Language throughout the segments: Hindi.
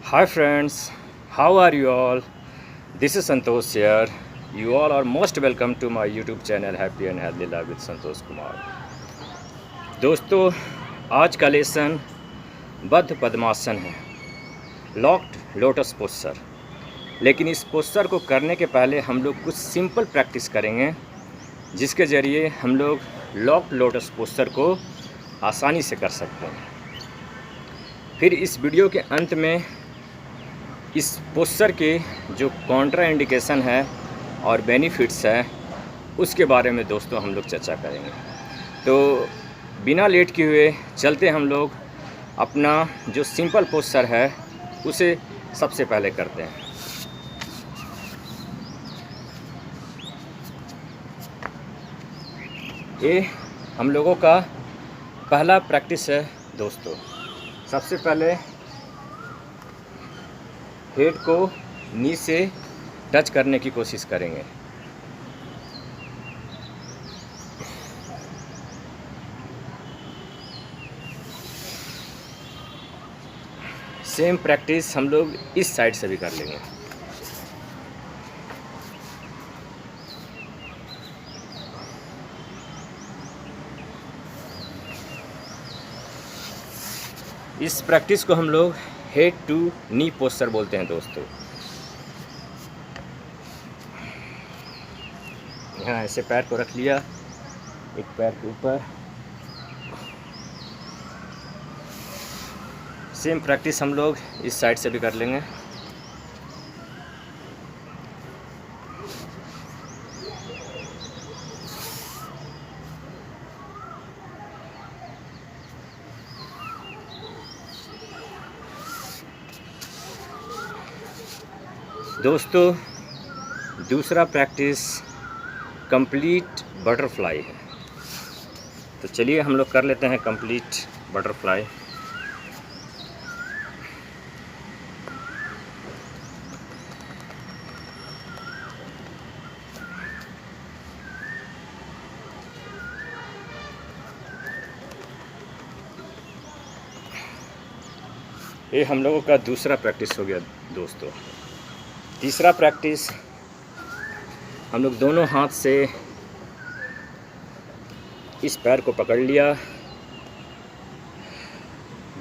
Hi friends, how are you all? This is Santosh here. You all are most welcome to my YouTube channel Happy and Healthy Life with Santosh Kumar. दोस्तों, आज का लेसन बद्ध पद्मासन है, लॉक्ड लोटस पोस्चर। लेकिन इस पोस्चर को करने के पहले हम लोग कुछ सिंपल प्रैक्टिस करेंगे, जिसके ज़रिए हम लोग लॉक्ड लोटस पोस्चर को आसानी से कर सकते हैं। फिर इस वीडियो के अंत में इस पोस्चर के जो कॉन्ट्रा इंडिकेशन है और बेनिफिट्स है उसके बारे में दोस्तों हम लोग चर्चा करेंगे। तो बिना लेट किए हुए चलते हम लोग अपना जो सिंपल पोस्चर है उसे सबसे पहले करते हैं। ये हम लोगों का पहला प्रैक्टिस है दोस्तों। सबसे पहले हेड को नी से टच करने की कोशिश करेंगे। सेम प्रैक्टिस हम लोग इस साइड से भी कर लेंगे। इस प्रैक्टिस को हम लोग हेड टू नी पोस्चर बोलते हैं दोस्तों। यहाँ ऐसे पैर को रख लिया, एक पैर के ऊपर। सेम प्रैक्टिस हम लोग इस साइड से भी कर लेंगे। दोस्तों, दूसरा प्रैक्टिस कंप्लीट बटरफ्लाई है। तो चलिए हम लोग कर लेते हैं कंप्लीट बटरफ्लाई। ये हम लोगों का दूसरा प्रैक्टिस हो गया दोस्तों। तीसरा प्रैक्टिस हम लोग दोनों हाथ से इस पैर को पकड़ लिया,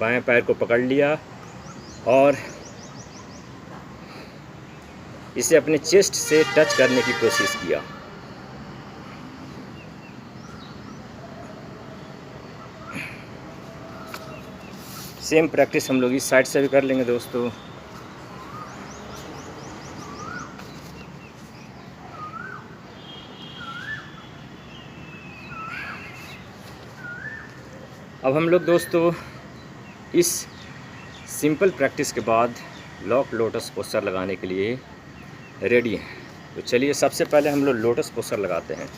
बाएं पैर को पकड़ लिया और इसे अपने चेस्ट से टच करने की कोशिश किया। सेम प्रैक्टिस हम लोग इस साइड से भी कर लेंगे दोस्तों। अब हम लोग दोस्तों इस सिंपल प्रैक्टिस के बाद लॉक लोटस पोस्चर लगाने के लिए रेडी हैं। तो चलिए सबसे पहले हम लोग लोटस पोस्चर लगाते हैं।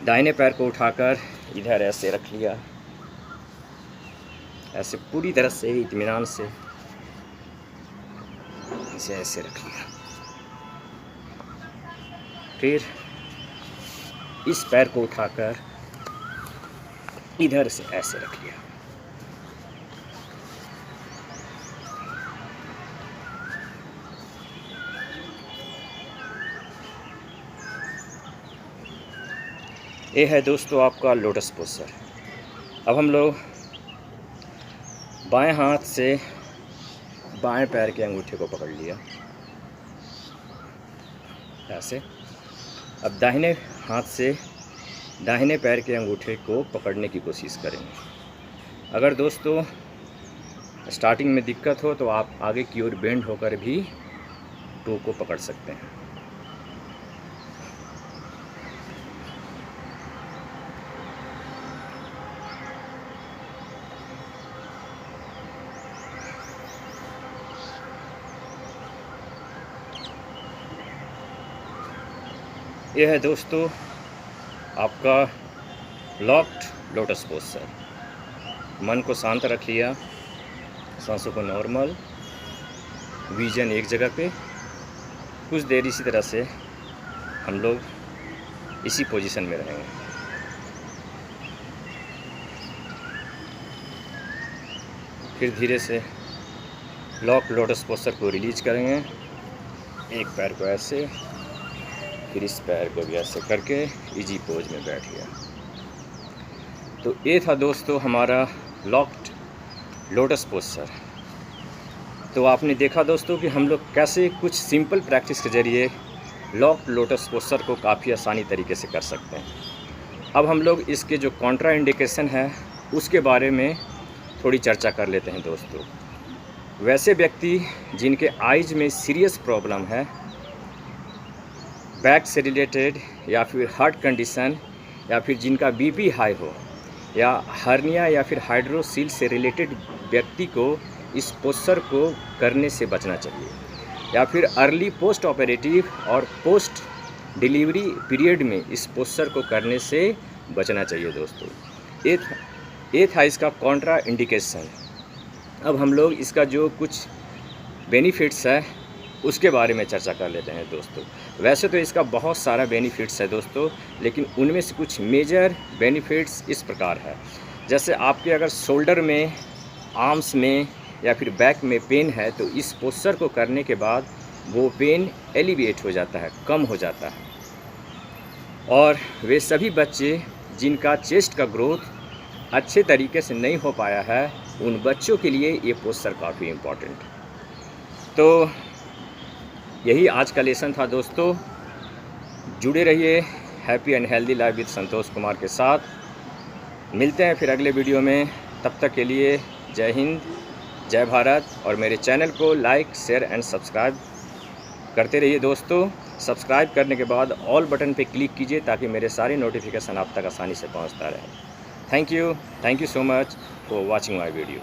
दाहिने पैर को उठाकर इधर ऐसे रख लिया, ऐसे पूरी तरह से इत्मीनान से इसे ऐसे रख लिया। फिर इस पैर को उठाकर इधर से ऐसे रख लिया। ये है दोस्तों आपका लोटस पोस्चर। अब हम लोग बाएं हाथ से बाएं पैर के अंगूठे को पकड़ लिया ऐसे। अब दाहिने हाथ से दाहिने पैर के अंगूठे को पकड़ने की कोशिश करेंगे। अगर दोस्तों स्टार्टिंग में दिक्कत हो तो आप आगे की ओर बेंड होकर भी टो को पकड़ सकते हैं। यह है दोस्तों आपका लॉक्ड लोटस पोस्चर। मन को शांत रख लिया, सांसों को नॉर्मल, विजन एक जगह पे। कुछ देर इसी तरह से हम लोग इसी पोजीशन में रहेंगे। फिर धीरे से लॉक लोटस पोस्चर को रिलीज करेंगे। एक पैर को ऐसे, फिर इस पैर को भी ऐसे करके इजी पोज में बैठ गया। तो ये था दोस्तों हमारा लॉक्ड लोटस पोस्चर। तो आपने देखा दोस्तों कि हम लोग कैसे कुछ सिंपल प्रैक्टिस के ज़रिए लॉक्ड लोटस पोस्चर को काफ़ी आसानी तरीके से कर सकते हैं। अब हम लोग इसके जो कॉन्ट्रा इंडिकेशन है उसके बारे में थोड़ी चर्चा कर लेते हैं दोस्तों। वैसे व्यक्ति जिनके आइज़ में सीरियस प्रॉब्लम है, बैक से रिलेटेड या फिर हार्ट कंडीशन, या फिर जिनका बीपी हाई हो, या हर्निया या फिर हाइड्रोसील से रिलेटेड व्यक्ति को इस पोस्चर को करने से बचना चाहिए, या फिर अर्ली पोस्ट ऑपरेटिव और पोस्ट डिलीवरी पीरियड में इस पोस्चर को करने से बचना चाहिए दोस्तों। ये था इसका कॉन्ट्रा इंडिकेशन। अब हम लोग इसका जो कुछ बेनिफिट्स है उसके बारे में चर्चा कर लेते हैं दोस्तों। वैसे तो इसका बहुत सारा बेनिफिट्स है दोस्तों, लेकिन उनमें से कुछ मेजर बेनिफिट्स इस प्रकार है। जैसे आपके अगर शोल्डर में, आर्म्स में या फिर बैक में पेन है तो इस पोस्चर को करने के बाद वो पेन एलिविएट हो जाता है, कम हो जाता है। और वे सभी बच्चे जिनका चेस्ट का ग्रोथ अच्छे तरीके से नहीं हो पाया है, उन बच्चों के लिए ये पोस्चर काफ़ी इम्पोर्टेंट। तो यही आज का लेसन था दोस्तों। जुड़े रहिए happy and healthy life with Santosh Kumar के साथ। मिलते हैं फिर अगले वीडियो में। तब तक के लिए जय हिंद, जय भारत। और मेरे चैनल को लाइक, शेयर एंड सब्सक्राइब करते रहिए दोस्तों। सब्सक्राइब करने के बाद ऑल बटन पे क्लिक कीजिए ताकि मेरे सारे नोटिफिकेशन आप तक आसानी से पहुंचता रहे। Thank you so much for watching my video.